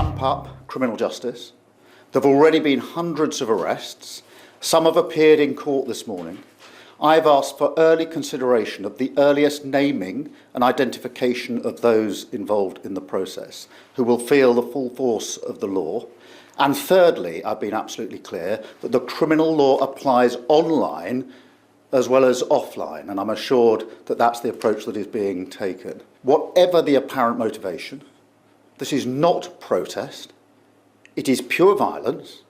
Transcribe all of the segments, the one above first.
ramp up criminal justice. There have already been hundreds of arrests. Some have appeared in court this morning. I've asked for early consideration of the earliest naming and identification of those involved in the process who will feel the full force of the law. And thirdly, I've been absolutely clear that the criminal law applies online as well as offline, and I'm assured that that's the approach that is being taken. Whatever the apparent motivation, this is not protest, it is pure violence,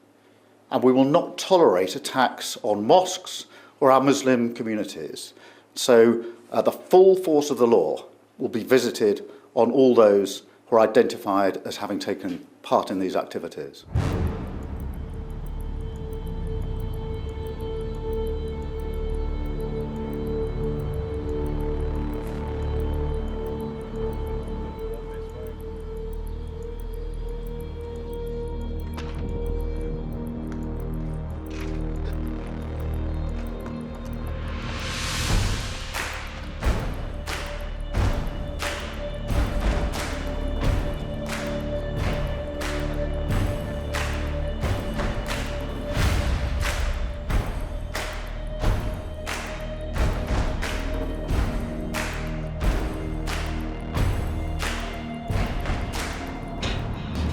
and we will not tolerate attacks on mosques or our Muslim communities. So the full force of the law will be visited on all those who are identified as having taken part in these activities.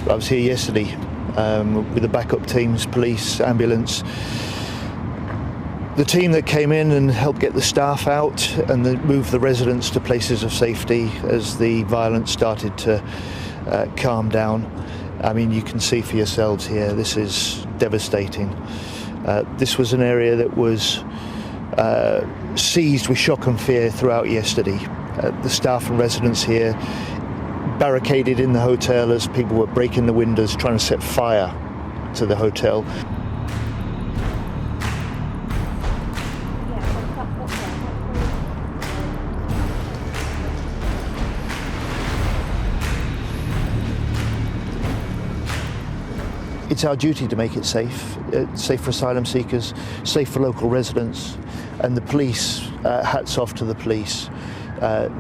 I was here yesterday with the backup teams, police, ambulance. The team that came in and helped get the staff out and then move the residents to places of safety as the violence started to calm down. I mean, you can see for yourselves here, this is devastating. This was an area that was seized with shock and fear throughout yesterday. The staff and residents here barricaded in the hotel as people were breaking the windows, trying to set fire to the hotel. It's our duty to make it safe for asylum seekers, safe for local residents, and the police, hats off to the police.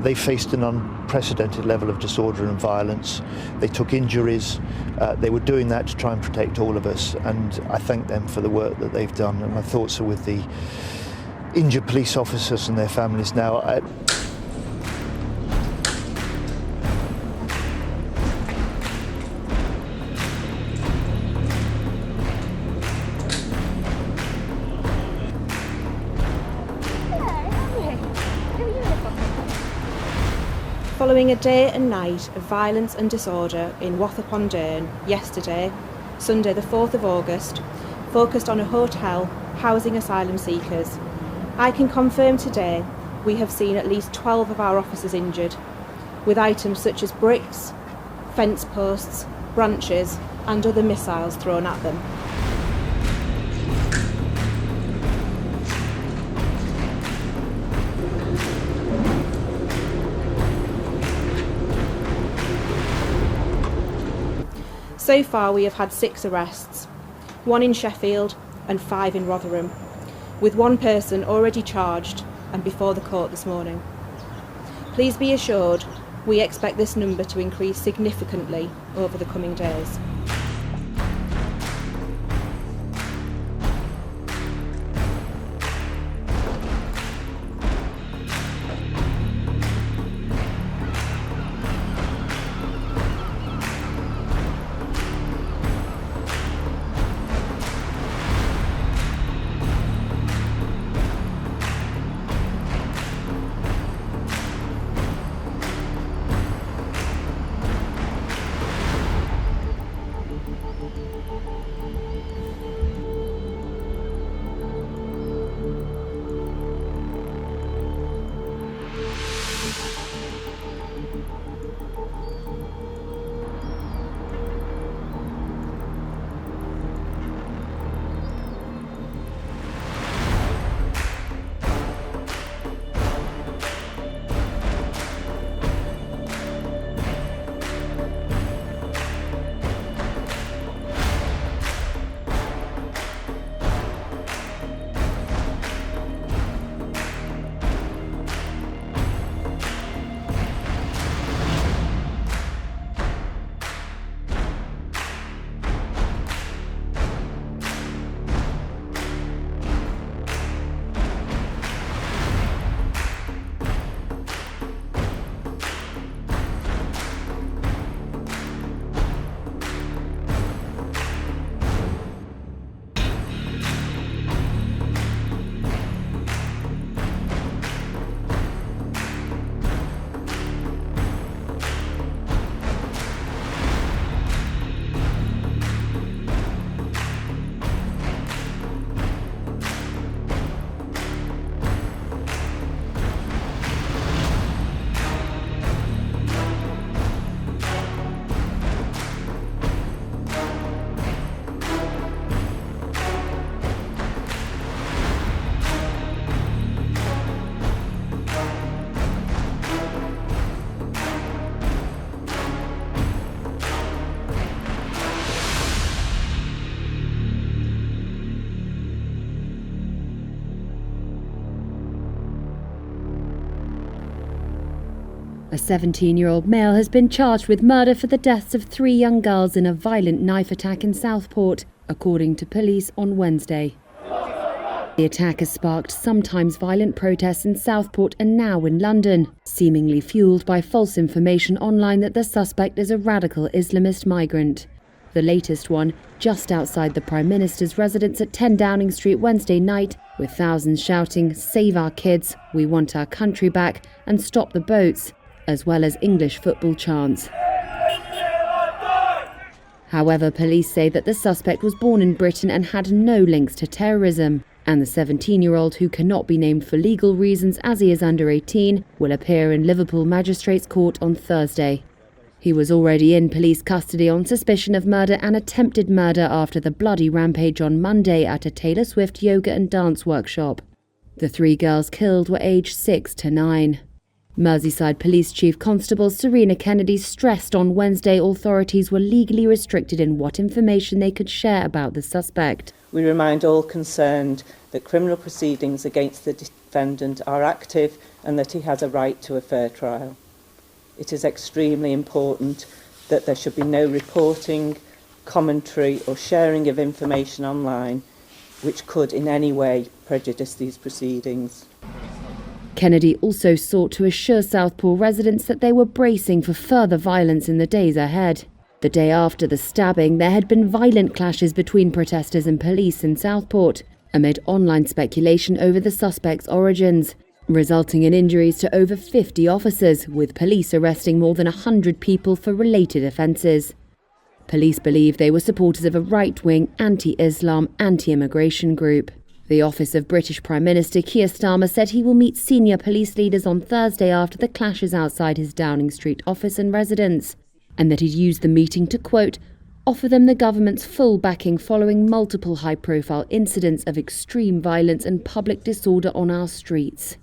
They faced an unprecedented level of disorder and violence. They took injuries. They were doing that to try and protect all of us, and I thank them for the work that they've done, and my thoughts are with the injured police officers and their families now. Following a day and night of violence and disorder in Wath-upon-Dearne yesterday, Sunday the 4th of August, focused on a hotel housing asylum seekers, I can confirm today we have seen at least 12 of our officers injured, with items such as bricks, fence posts, branches and other missiles thrown at them. So far we have had 6 arrests, 1 in Sheffield and 5 in Rotherham, with 1 person already charged and before the court this morning. Please be assured we expect this number to increase significantly over the coming days. A 17-year-old male has been charged with murder for the deaths of 3 young girls in a violent knife attack in Southport, according to police on Wednesday. The attack has sparked sometimes violent protests in Southport and now in London, seemingly fueled by false information online that the suspect is a radical Islamist migrant. The latest one, just outside the Prime Minister's residence at 10 Downing Street Wednesday night, with thousands shouting, "Save our kids, we want our country back," and "Stop the boats," as well as English football chants. However, police say that the suspect was born in Britain and had no links to terrorism, and the 17-year-old, who cannot be named for legal reasons as he is under 18, will appear in Liverpool Magistrates Court on Thursday. He was already in police custody on suspicion of murder and attempted murder after the bloody rampage on Monday at a Taylor Swift yoga and dance workshop. The 3 girls killed were aged 6 to 9. Merseyside Police Chief Constable Serena Kennedy stressed on Wednesday authorities were legally restricted in what information they could share about the suspect. We remind all concerned that criminal proceedings against the defendant are active and that he has a right to a fair trial. It is extremely important that there should be no reporting, commentary or sharing of information online which could in any way prejudice these proceedings. Kennedy also sought to assure Southport residents that they were bracing for further violence in the days ahead. The day after the stabbing, there had been violent clashes between protesters and police in Southport, amid online speculation over the suspect's origins, resulting in injuries to over 50 officers, with police arresting more than 100 people for related offences. Police believe they were supporters of a right-wing, anti-Islam, anti-immigration group. The office of British Prime Minister Keir Starmer said he will meet senior police leaders on Thursday after the clashes outside his Downing Street office and residence, and that he'd used the meeting to, quote, offer them the government's full backing following multiple high-profile incidents of extreme violence and public disorder on our streets.